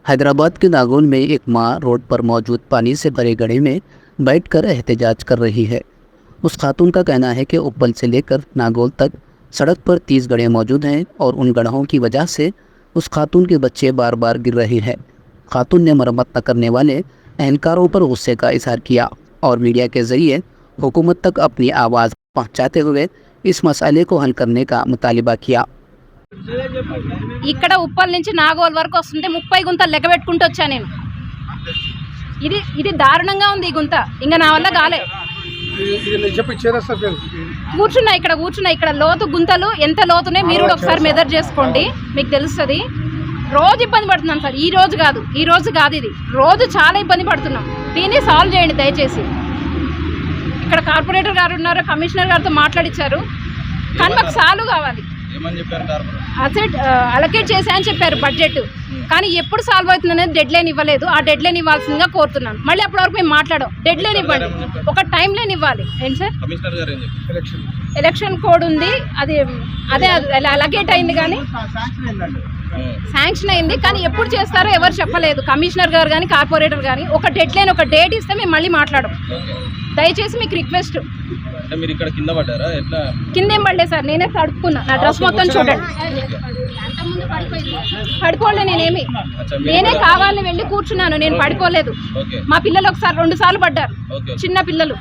हैदराबाद के नागौल में एक मां रोड पर मौजूद पानी से भरे गड्ढे में बैठकर एहतजाज कर रही है। उस खातून का कहना है कि उप्पल से लेकर नागौल तक सड़क पर 30 गड्ढे मौजूद हैं और उन गड्ढों की वजह से उस खातून के बच्चे बार बार गिर रहे हैं। खातून ने मरम्मत न करने वाले एहलकारों पर गुस्से का इजहार किया और मीडिया के जरिए हुकूमत तक अपनी आवाज़ पहुंचाते हुए इस मसले को हल करने का मुतालिबा किया। ఇక్కడ ఉప్పల్ నుంచి నాగోల్ వరకు వస్తుంటే 30 గుంతలు లెక్క పెట్టుకుంటూ వచ్చా నేను. ఇది దారుణంగా ఉంది. ఈ గుంత ఇంకా నా వల్ల కాలే. కూర్చున్నా ఇక్కడ లోతు గుంతలు ఎంత లోతునే మీరు కూడా ఒకసారి మెజర్ చేసుకోండి, మీకు తెలుస్తుంది. రోజు ఇబ్బంది పడుతున్నాం సార్. ఈ రోజు కాదు ఇది రోజు చాలా ఇబ్బంది పడుతున్నాం. దీన్ని సాల్వ్ చేయండి దయచేసి. ఇక్కడ కార్పొరేటర్ గారు ఉన్నారు, కమిషనర్ గారితో మాట్లాడించారు, కానీ మాకు సాల్వ్ కావాలి. అసెట్ అలొకేట్ చేశాయని చెప్పారు బడ్జెట్, కానీ ఎప్పుడు సాల్వ్ అవుతుందనేది డెడ్ లైన్ ఇవ్వలేదు. ఆ డెడ్ లైన్ ఇవ్వాల్సిందిగా కోరుతున్నాను. మళ్ళీ అప్పటి వరకు మేము మాట్లాడాం. డెడ్ లైన్ ఇవ్వండి, ఒక టైం లైన్ ఇవ్వాలి. ఏంటి సార్, ఎలక్షన్ కోడ్ ఉంది, అదే అలొకేట్ అయింది, కానీ శాంక్షన్ అయింది, కానీ ఎప్పుడు చేస్తారో ఎవరు చెప్పలేదు. కమిషనర్ గారు కానీ కార్పొరేటర్ కానీ ఒక డెడ్ లైన్, ఒక డేట్ ఇస్తే మేము మళ్ళీ మాట్లాడాం. దయచేసి మీకు రిక్వెస్ట్. కింద ఏం పడలేదు సార్, నేనే తడుపుకున్నా. నా డ్రెస్ మొత్తం చూడండి, పడిపోలే. నేనే కావాలని వెళ్ళి కూర్చున్నాను, నేను పడిపోలేదు. మా పిల్లలు ఒకసారి 2 సార్లు పడ్డారు, చిన్న పిల్లలు.